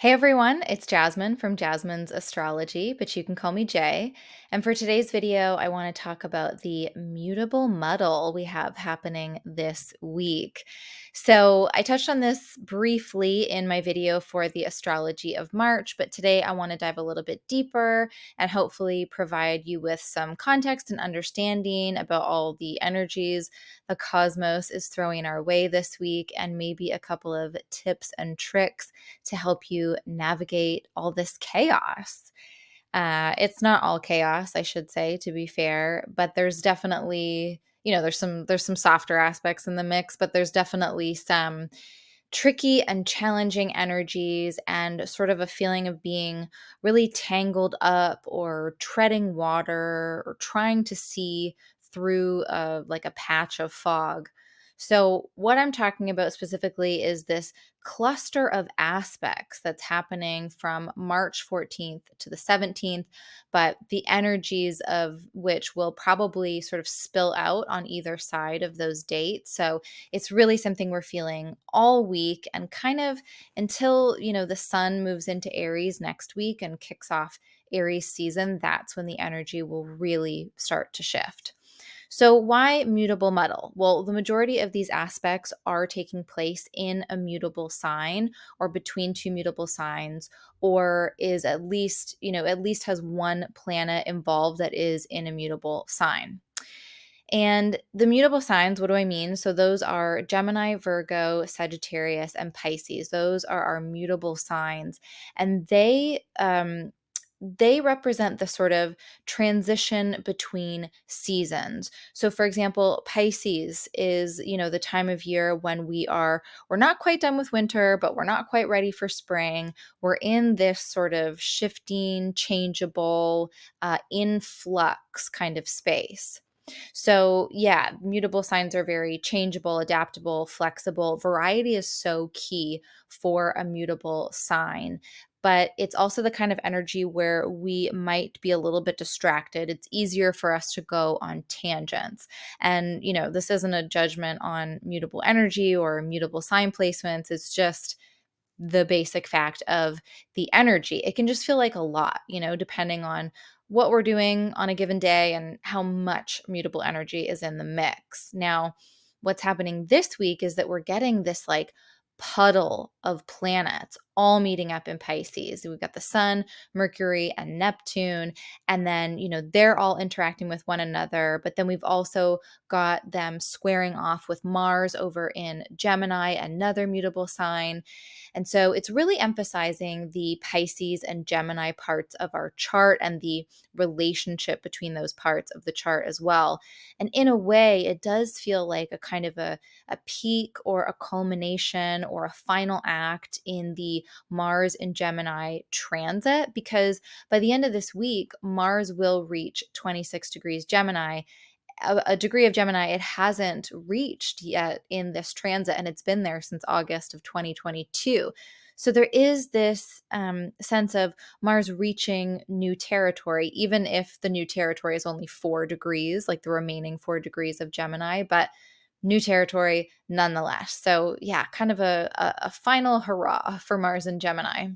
Hey everyone, it's Jasmine from Jasmine's Astrology, but you can call me Jay. And for today's video, I want to talk about the mutable muddle we have happening this week. So, I touched on this briefly in my video for the astrology of March, but today I want to dive a little bit deeper and hopefully provide you with some context and understanding about all the energies the cosmos is throwing our way this week, and maybe a couple of tips and tricks to help you navigate all this chaos. It's not all chaos, I should say, to be fair, but there's definitely, there's some softer aspects in the mix, but there's definitely some tricky and challenging energies and sort of a feeling of being really tangled up or treading water or trying to see through like a patch of fog. So, what I'm talking about specifically is this cluster of aspects that's happening from March 14th to the 17th, but the energies of which will probably sort of spill out on either side of those dates. So, it's really something we're feeling all week and kind of until, the sun moves into Aries next week and kicks off Aries season. That's when the energy will really start to shift. So, why mutable muddle? Well, the majority of these aspects are taking place in a mutable sign or between two mutable signs, or is at least has one planet involved that is in a mutable sign. And the mutable signs, what do I mean? So those are Gemini, Virgo, Sagittarius, and Pisces. Those are our mutable signs, and they represent the sort of transition between seasons. So for example, Pisces is, the time of year when we're not quite done with winter, but we're not quite ready for spring. We're in this sort of shifting, changeable, in flux kind of space. So, yeah, mutable signs are very changeable, adaptable, flexible. Variety is so key for a mutable sign. But it's also the kind of energy where we might be a little bit distracted. It's easier for us to go on tangents. And, this isn't a judgment on mutable energy or mutable sign placements. It's just the basic fact of the energy. It can just feel like a lot, depending on what we're doing on a given day and how much mutable energy is in the mix. Now, what's happening this week is that we're getting this like puddle of planets all meeting up in Pisces. We've got the sun, Mercury, and Neptune, and then, they're all interacting with one another. But then we've also got them squaring off with Mars over in Gemini, another mutable sign. And so it's really emphasizing the Pisces and Gemini parts of our chart and the relationship between those parts of the chart as well. And in a way, it does feel like a kind of a peak or a culmination or a final act in the Mars and Gemini transit, because by the end of this week, Mars will reach 26 degrees Gemini, a degree of Gemini it hasn't reached yet in this transit, and it's been there since August of 2022. So there is this sense of Mars reaching new territory, even if the new territory is only 4 degrees, like the remaining 4 degrees of Gemini, but new territory nonetheless. So yeah, kind of a final hurrah for Mars and Gemini.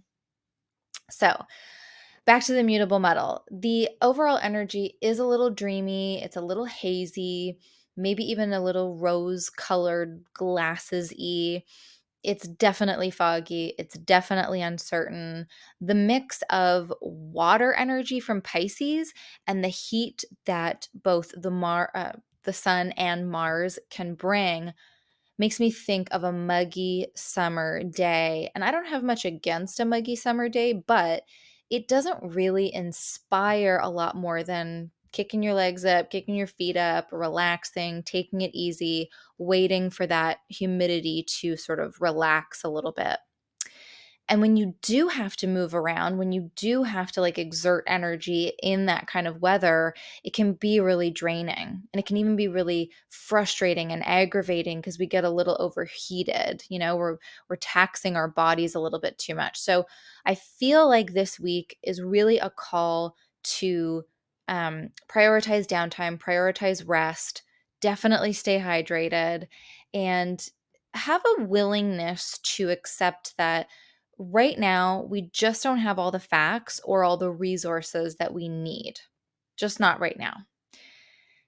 So back to the mutable metal. The overall energy is a little dreamy, it's a little hazy, maybe even a little rose colored glasses y. It's definitely foggy, it's definitely uncertain. The mix of water energy from Pisces and the heat that both the sun and Mars can bring makes me think of a muggy summer day. And I don't have much against a muggy summer day, but it doesn't really inspire a lot more than kicking your legs up, kicking your feet up, relaxing, taking it easy, waiting for that humidity to sort of relax a little bit. And when you do have to move around, when you do have to like exert energy in that kind of weather, it can be really draining. And it can even be really frustrating and aggravating because we get a little overheated. We're taxing our bodies a little bit too much. So I feel like this week is really a call to prioritize downtime, prioritize rest, definitely stay hydrated, and have a willingness to accept that Right now, we just don't have all the facts or all the resources that we need. Just not right now.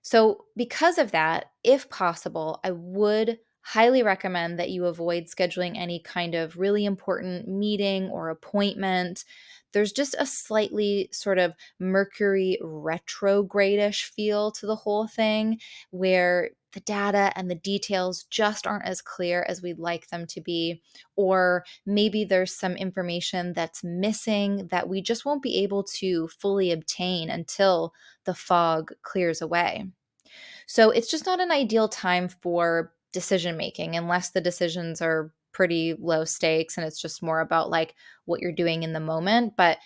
So, because of that, if possible, I would highly recommend that you avoid scheduling any kind of really important meeting or appointment. There's just a slightly sort of Mercury retrograde-ish feel to the whole thing where the data and the details just aren't as clear as we'd like them to be. Or maybe there's some information that's missing that we just won't be able to fully obtain until the fog clears away. So it's just not an ideal time for decision making unless the decisions are pretty low stakes and it's just more about like what you're doing in the moment. But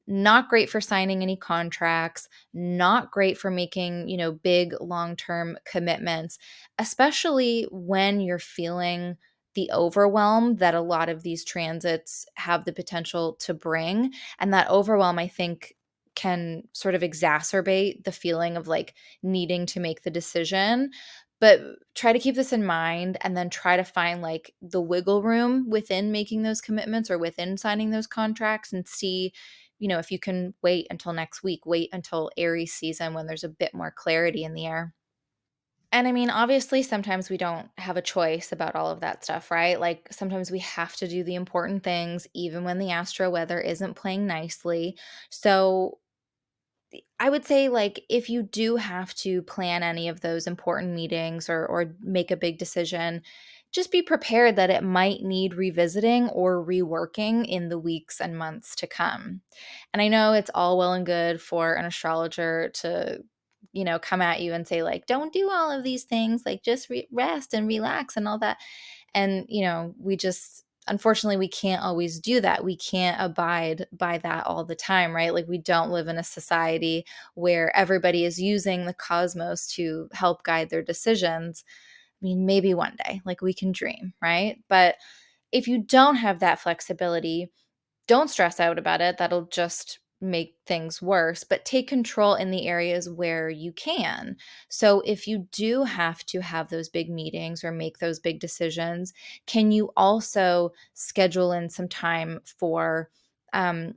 not great for signing any contracts, not great for making, big long-term commitments, especially when you're feeling the overwhelm that a lot of these transits have the potential to bring. And that overwhelm, I think, can sort of exacerbate the feeling of like needing to make the decision. But try to keep this in mind and then try to find like the wiggle room within making those commitments or within signing those contracts and see, if you can wait until next week, wait until Aries season when there's a bit more clarity in the air. And I mean, obviously, sometimes we don't have a choice about all of that stuff, right? Like sometimes we have to do the important things, even when the astro weather isn't playing nicely. So I would say, like, if you do have to plan any of those important meetings or make a big decision, just be prepared that it might need revisiting or reworking in the weeks and months to come. And I know it's all well and good for an astrologer to, come at you and say, like, don't do all of these things, like, just rest and relax and all that. And, we just, unfortunately, we can't always do that. We can't abide by that all the time, right? Like, we don't live in a society where everybody is using the cosmos to help guide their decisions. I mean, maybe one day, like, we can dream, right? But if you don't have that flexibility, don't stress out about it. That'll just make things worse, but take control in the areas where you can. So if you do have to have those big meetings or make those big decisions, can you also schedule in some time um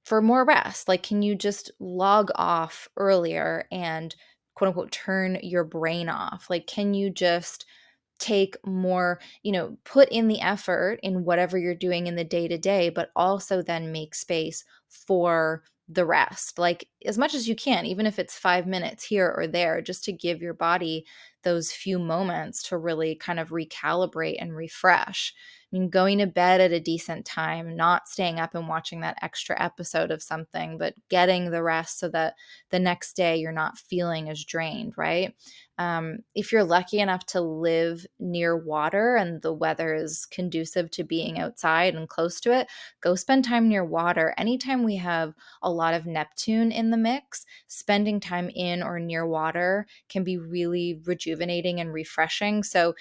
for more rest? Like, can you just log off earlier and quote unquote turn your brain off? Like, can you just take more, put in the effort in whatever you're doing in the day to day, but also then make space for the rest, like as much as you can, even if it's 5 minutes here or there, just to give your body those few moments to really kind of recalibrate and refresh. I mean, going to bed at a decent time, not staying up and watching that extra episode of something, but getting the rest so that the next day you're not feeling as drained, right? If you're lucky enough to live near water and the weather is conducive to being outside and close to it, go spend time near water. Anytime we have a lot of Neptune in the mix, spending time in or near water can be really rejuvenating and refreshing. So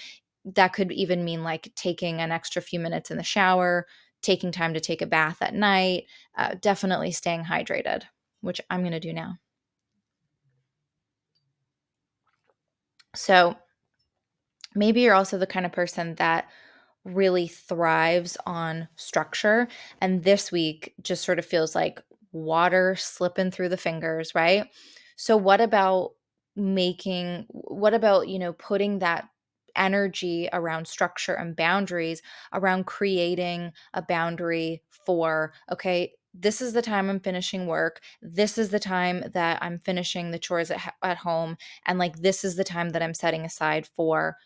that could even mean like taking an extra few minutes in the shower, taking time to take a bath at night, definitely staying hydrated, which I'm going to do now. So maybe you're also the kind of person that really thrives on structure. And this week just sort of feels like water slipping through the fingers, right? So what about, putting that energy around structure and boundaries, around creating a boundary for, okay, this is the time I'm finishing work. This is the time that I'm finishing the chores at home. And like, this is the time that I'm setting aside for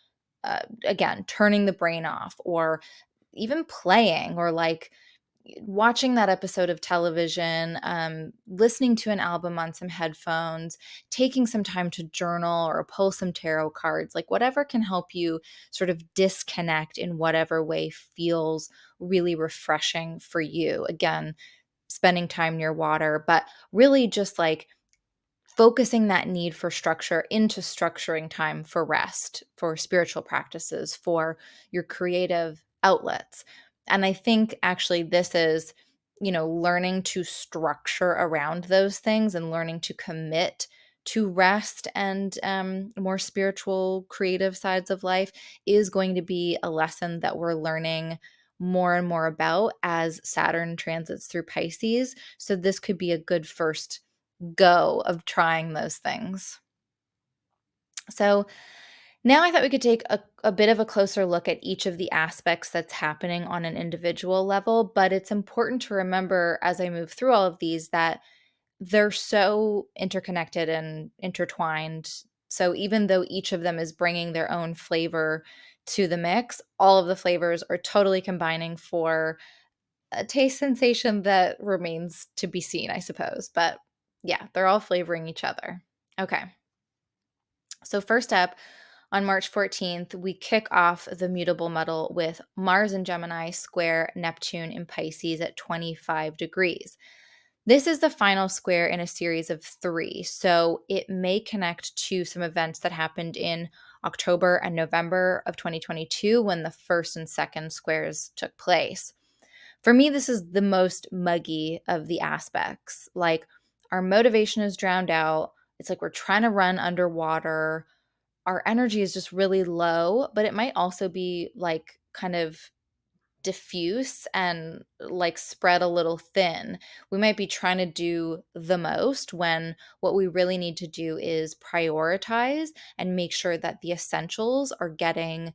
again, turning the brain off or even playing or like watching that episode of television, listening to an album on some headphones, taking some time to journal or pull some tarot cards, like whatever can help you sort of disconnect in whatever way feels really refreshing for you. Again, spending time near water, but really just like focusing that need for structure into structuring time for rest, for spiritual practices, for your creative outlets. And I think actually this is, learning to structure around those things and learning to commit to rest and more spiritual, creative sides of life is going to be a lesson that we're learning more and more about as Saturn transits through Pisces. So this could be a good first go of trying those things. So now I thought we could take a bit of a closer look at each of the aspects that's happening on an individual level, but it's important to remember as I move through all of these that they're so interconnected and intertwined. So even though each of them is bringing their own flavor to the mix, all of the flavors are totally combining for a taste sensation that remains to be seen, I suppose. But yeah, they're all flavoring each other. Okay. So first up, on March 14th, we kick off the Mutable Muddle with Mars in Gemini square Neptune in Pisces at 25 degrees. This is the final square in a series of 3, so it may connect to some events that happened in October and November of 2022 when the first and second squares took place. For me, this is the most muggy of the aspects. Like, our motivation is drowned out. It's like we're trying to run underwater. Our energy is just really low, but it might also be like kind of diffuse and like spread a little thin. We might be trying to do the most when what we really need to do is prioritize and make sure that the essentials are getting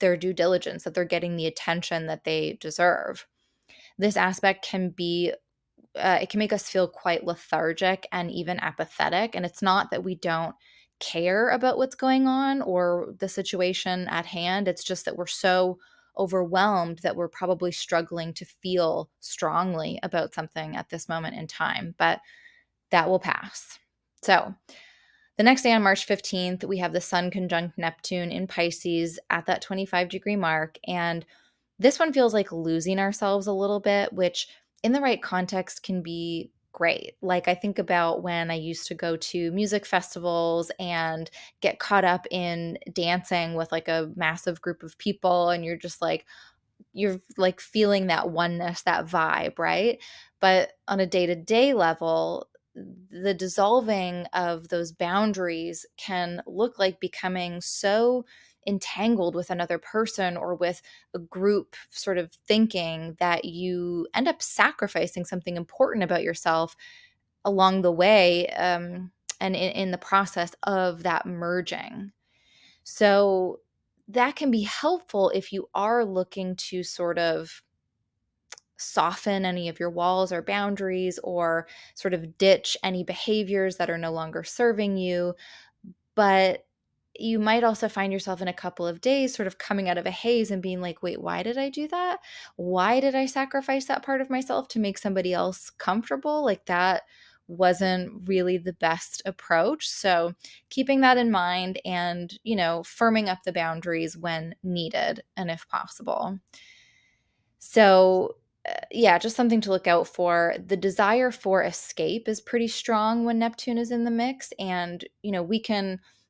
their due diligence, that they're getting the attention that they deserve. This aspect can be it can make us feel quite lethargic and even apathetic. And it's not that we don't care about what's going on or the situation at hand. It's just that we're so overwhelmed that we're probably struggling to feel strongly about something at this moment in time. But that will pass. So, the next day on March 15th, we have the Sun conjunct Neptune in Pisces at that 25-degree mark. And this one feels like losing ourselves a little bit, which in the right context can be great. Like, I think about when I used to go to music festivals and get caught up in dancing with like a massive group of people, and you're like feeling that oneness, that vibe, right? But on a day-to-day level, the dissolving of those boundaries can look like becoming so entangled with another person or with a group sort of thinking that you end up sacrificing something important about yourself along the way, and in the process of that merging. So that can be helpful if you are looking to sort of soften any of your walls or boundaries or sort of ditch any behaviors that are no longer serving you. But you might also find yourself in a couple of days sort of coming out of a haze and being like, wait, why did I do that? Why did I sacrifice that part of myself to make somebody else comfortable? Like, that wasn't really the best approach. So, keeping that in mind and, firming up the boundaries when needed and if possible. So, yeah, just something to look out for. The desire for escape is pretty strong when Neptune is in the mix. And,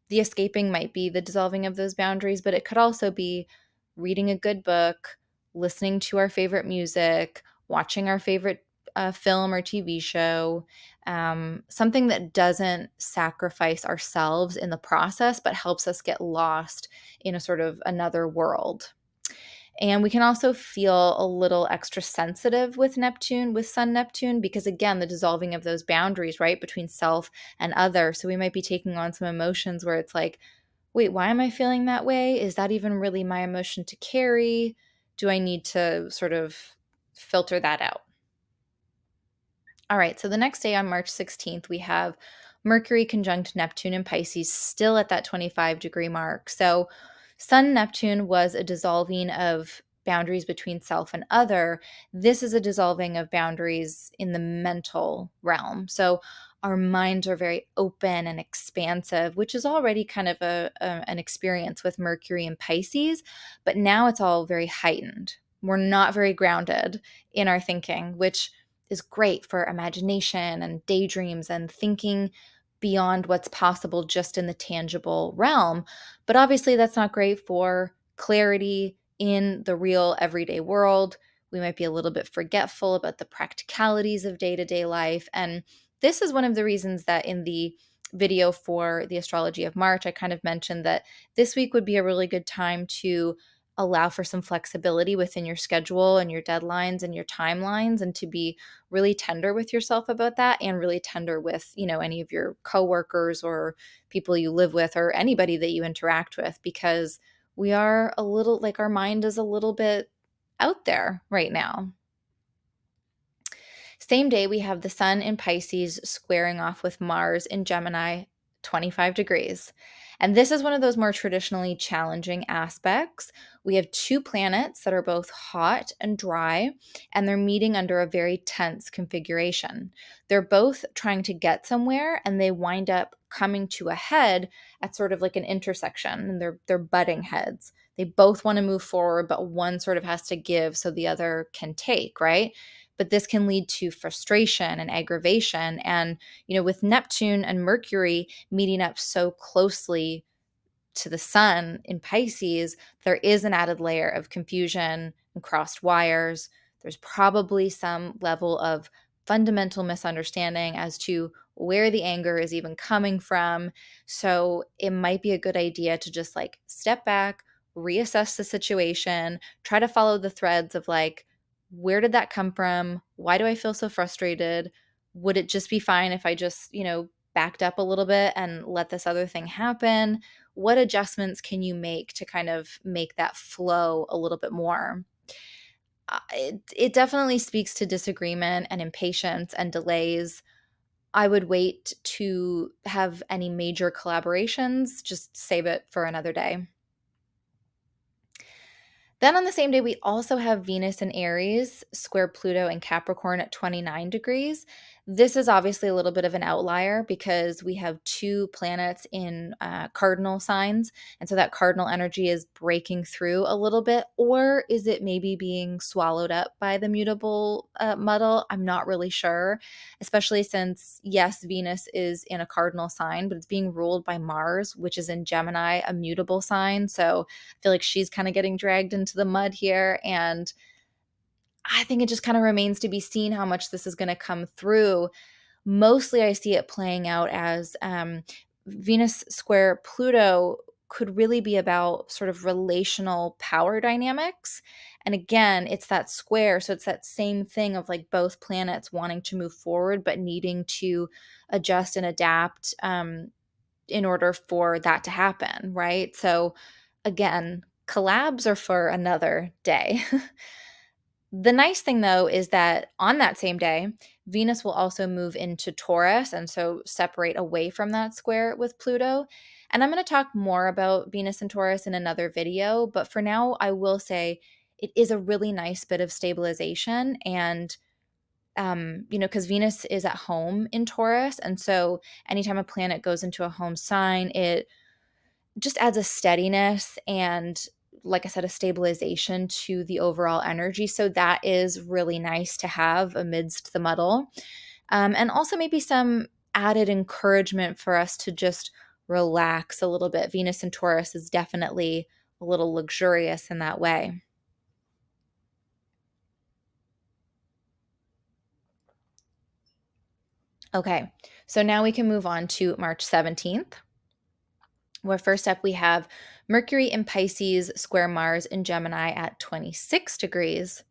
the escaping might be the dissolving of those boundaries, but it could also be reading a good book, listening to our favorite music, watching our favorite film or TV show, something that doesn't sacrifice ourselves in the process, but helps us get lost in a sort of another world. And we can also feel a little extra sensitive with Neptune, with Sun Neptune, because again, the dissolving of those boundaries, right, between self and other. So we might be taking on some emotions where it's like, wait, why am I feeling that way? Is that even really my emotion to carry? Do I need to sort of filter that out? All right, so the next day on March 16th, we have Mercury conjunct Neptune in Pisces, still at that 25-degree mark. So, Sun Neptune was a dissolving of boundaries between self and other. This is a dissolving of boundaries in the mental realm. So, our minds are very open and expansive, which is already kind of an experience with Mercury in Pisces, but now it's all very heightened. We're not very grounded in our thinking, which is great for imagination and daydreams and thinking beyond what's possible just in the tangible realm. But obviously, that's not great for clarity in the real everyday world. We might be a little bit forgetful about the practicalities of day to day life. And this is one of the reasons that in the video for the astrology of March, I kind of mentioned that this week would be a really good time to allow for some flexibility within your schedule and your deadlines and your timelines, and to be really tender with yourself about that, and really tender with, any of your coworkers or people you live with or anybody that you interact with, because we are a little, like, our mind is a little bit out there right now. Same day, we have the sun in Pisces squaring off with Mars in Gemini, 25 degrees. And this is one of those more traditionally challenging aspects. We have two planets that are both hot and dry, and they're meeting under a very tense configuration. They're both trying to get somewhere, and they wind up coming to a head at sort of like an intersection, and they're butting heads. They both want to move forward, but one sort of has to give so the other can take, right? But this can lead to frustration and aggravation. And, with Neptune and Mercury meeting up so closely to the sun in Pisces, there is an added layer of confusion and crossed wires. There's probably some level of fundamental misunderstanding as to where the anger is even coming from. So it might be a good idea to just like step back, reassess the situation, try to follow the threads of like, where did that come from? Why do I feel so frustrated? Would it just be fine if I just, backed up a little bit and let this other thing happen? What adjustments can you make to kind of make that flow a little bit more? It definitely speaks to disagreement and impatience and delays. I would wait to have any major collaborations, just save it for another day. Then on the same day, we also have Venus in Aries, square Pluto and Capricorn at 29 degrees. This is obviously a little bit of an outlier because we have two planets in cardinal signs. And so that cardinal energy is breaking through a little bit. Or is it maybe being swallowed up by the mutable muddle? I'm not really sure, especially since, yes, Venus is in a cardinal sign, but it's being ruled by Mars, which is in Gemini, a mutable sign. So I feel like she's kind of getting dragged into the mud here. And I think it just kind of remains to be seen how much this is going to come through. Mostly, I see it playing out as Venus square Pluto could really be about sort of relational power dynamics. And again, it's that square. So it's that same thing of like both planets wanting to move forward, but needing to adjust and adapt in order for that to happen, right? So again, collabs are for another day. The nice thing though is that on that same day, Venus will also move into Taurus and so separate away from that square with Pluto. And I'm going to talk more about Venus and Taurus in another video, but for now, I will say it is a really nice bit of stabilization. And because Venus is at home in Taurus. And so anytime a planet goes into a home sign, it just adds a steadiness and, like I said, a stabilization to the overall energy. So that is really nice to have amidst the muddle. And also maybe some added encouragement for us to just relax a little bit. Venus and Taurus is definitely a little luxurious in that way. Okay, so now we can move on to March 17th, where first up we have Mercury in Pisces square Mars in Gemini at 26 degrees.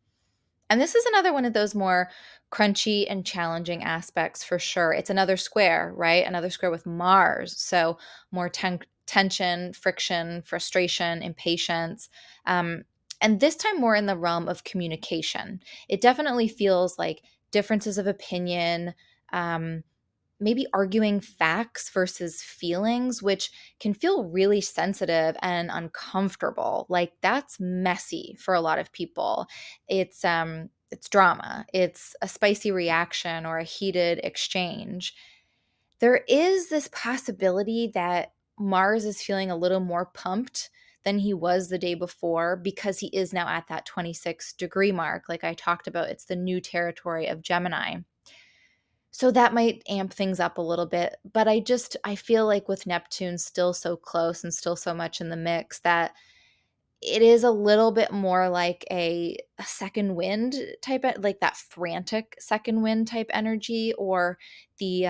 And this is another one of those more crunchy and challenging aspects for sure. It's another square, right? Another square with Mars. So more tension, friction, frustration, impatience. Um, and this time more in the realm of communication. It definitely feels like differences of opinion, um, maybe arguing facts versus feelings, which can feel really sensitive and uncomfortable. Like that's messy for a lot of people. It's drama. It's a spicy reaction or a heated exchange. There is this possibility that Mars is feeling a little more pumped than he was the day before because he is now at that 26-degree mark. Like I talked about, it's the new territory of Gemini. So that might amp things up a little bit, but I feel like with Neptune still so close and still so much in the mix that it is a little bit more like a second wind type of, like that frantic second wind type energy, or the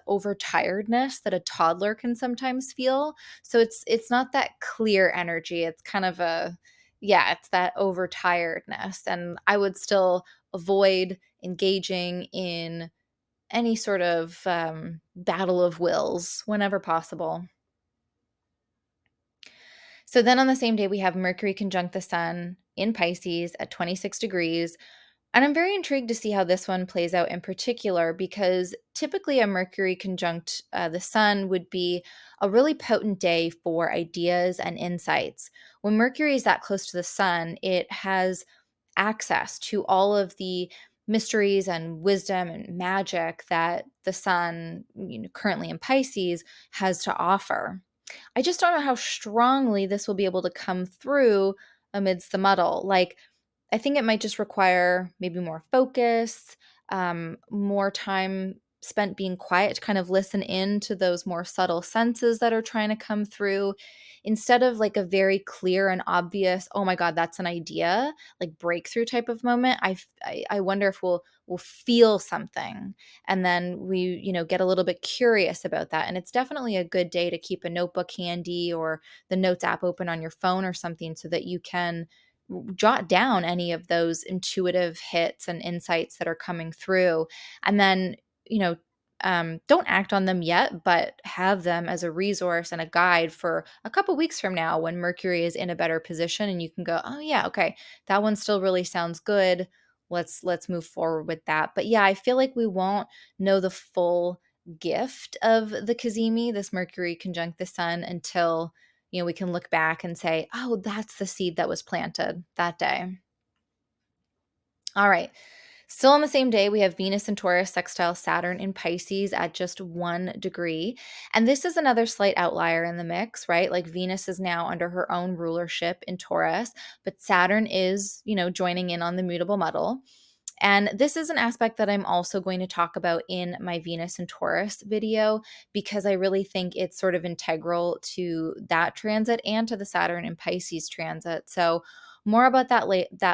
overtiredness that a toddler can sometimes feel. So it's not that clear energy. It's kind of Yeah, it's that overtiredness. And I would still avoid engaging in any sort of battle of wills whenever possible. So then on the same day, we have Mercury conjunct the Sun in Pisces at 26 degrees. And I'm very intrigued to see how this one plays out in particular, because typically a Mercury conjunct the Sun would be a really potent day for ideas and insights. When Mercury is that close to the Sun, it has access to all of the mysteries and wisdom and magic that the Sun, currently in Pisces, has to offer. I just don't know how strongly this will be able to come through amidst the muddle. Like, I think it might just require maybe more focus, more time spent being quiet to kind of listen in to those more subtle senses that are trying to come through, instead of like a very clear and obvious, oh my God, that's an idea, like breakthrough type of moment. I wonder if we'll feel something, and then we, get a little bit curious about that. And it's definitely a good day to keep a notebook handy or the notes app open on your phone or something, so that you can jot down any of those intuitive hits and insights that are coming through. And then, you know, don't act on them yet, but have them as a resource and a guide for a couple weeks from now when Mercury is in a better position, and you can go, oh yeah, okay, that one still really sounds good. Let's move forward with that. But yeah, I feel like we won't know the full gift of the Cazimi, this Mercury conjunct the Sun, until we can look back and say, oh, that's the seed that was planted that day. All right. Still on the same day, we have Venus and Taurus sextile Saturn in Pisces at just 1 degree. And this is another slight outlier in the mix, right? Like Venus is now under her own rulership in Taurus, but Saturn is, joining in on the mutable muddle. And this is an aspect that I'm also going to talk about in my Venus and Taurus video, because I really think it's sort of integral to that transit and to the Saturn and Pisces transit. So more about that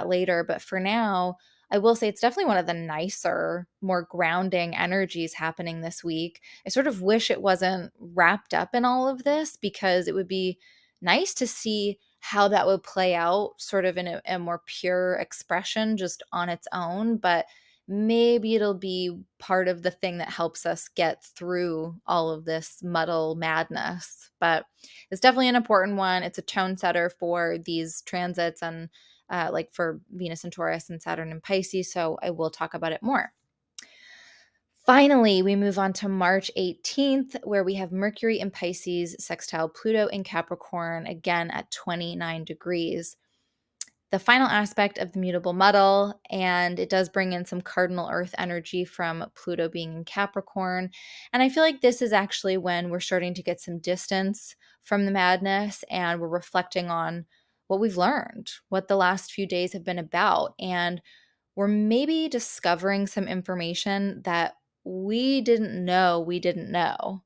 later, but for now, I will say it's definitely one of the nicer, more grounding energies happening this week. I sort of wish it wasn't wrapped up in all of this, because it would be nice to see how that would play out sort of in a more pure expression just on its own. But maybe it'll be part of the thing that helps us get through all of this muddle madness. But it's definitely an important one. It's a tone setter for these transits, and like for Venus and Taurus and Saturn and Pisces. So I will talk about it more. Finally, we move on to March 18th, where we have Mercury in Pisces sextile Pluto in Capricorn, again at 29 degrees. The final aspect of the mutable muddle, and it does bring in some cardinal earth energy from Pluto being in Capricorn. And I feel like this is actually when we're starting to get some distance from the madness, and we're reflecting on what we've learned, what the last few days have been about. And we're maybe discovering some information that we didn't know we didn't know.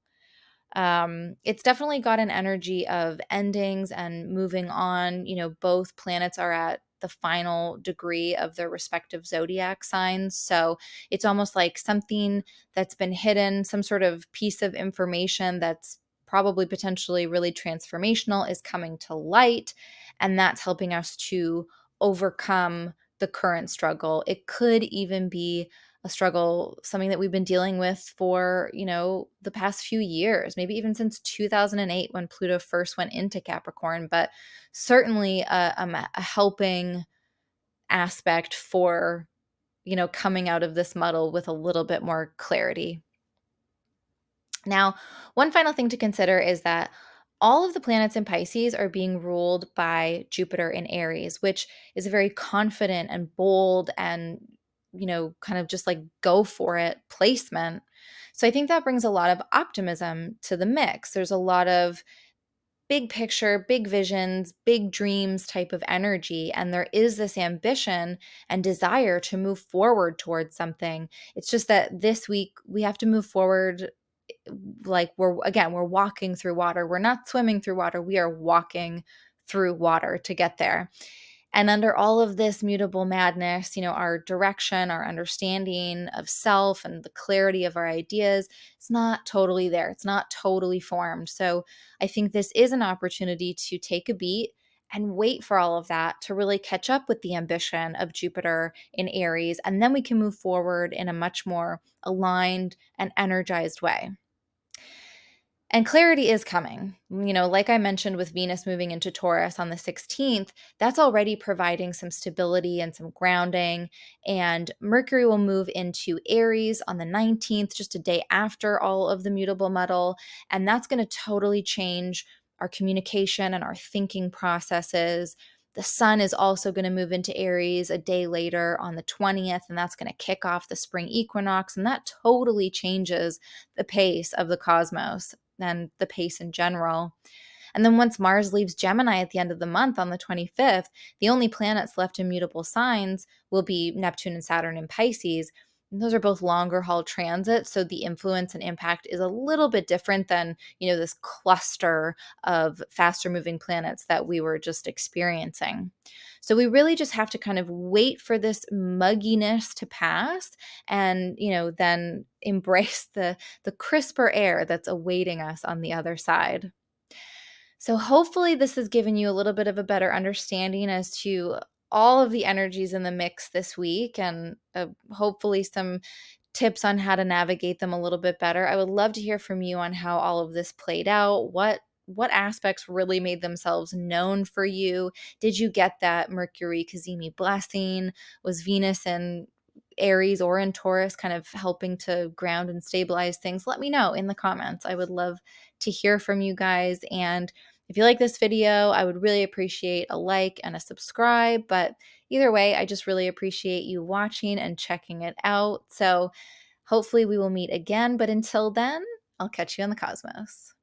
It's definitely got an energy of endings and moving on. Both planets are at the final degree of their respective zodiac signs. So it's almost like something that's been hidden, some sort of piece of information that's probably potentially really transformational, is coming to light. And that's helping us to overcome the current struggle. It could even be a struggle, something that we've been dealing with for, the past few years, maybe even since 2008 when Pluto first went into Capricorn, but certainly a helping aspect for, coming out of this muddle with a little bit more clarity. Now, one final thing to consider is that all of the planets in Pisces are being ruled by Jupiter in Aries, which is a very confident and bold and, kind of just like go for it placement. So I think that brings a lot of optimism to the mix. There's a lot of big picture, big visions, big dreams type of energy. And there is this ambition and desire to move forward towards something. It's just that this week we have to move forward like we're walking through water. We're not swimming through water. We are walking through water to get there. And under all of this mutable madness, our direction, our understanding of self, and the clarity of our ideas, it's not totally there. It's not totally formed. So I think this is an opportunity to take a beat and wait for all of that to really catch up with the ambition of Jupiter in Aries. And then we can move forward in a much more aligned and energized way. And clarity is coming. Like I mentioned with Venus moving into Taurus on the 16th, that's already providing some stability and some grounding. And Mercury will move into Aries on the 19th, just a day after all of the mutable muddle. And that's going to totally change our communication and our thinking processes. The sun is also going to move into Aries a day later on the 20th, and that's going to kick off the spring equinox. And that totally changes the pace of the cosmos and the pace in general. And then once Mars leaves Gemini at the end of the month on the 25th, the only planets left in mutable signs will be Neptune and Saturn in Pisces. And those are both longer haul transits, so the influence and impact is a little bit different than, this cluster of faster moving planets that we were just experiencing. So we really just have to kind of wait for this mugginess to pass and, then embrace the crisper air that's awaiting us on the other side. So hopefully this has given you a little bit of a better understanding as to all of the energies in the mix this week, and hopefully some tips on how to navigate them a little bit better. I would love to hear from you on how all of this played out. What aspects really made themselves known for you? Did you get that Mercury Cazimi blessing? Was Venus in Aries or in Taurus kind of helping to ground and stabilize things? Let me know in the comments. I would love to hear from you guys. And if you like this video, I would really appreciate a like and a subscribe. But either way, I just really appreciate you watching and checking it out. So hopefully we will meet again. But until then, I'll catch you in the cosmos.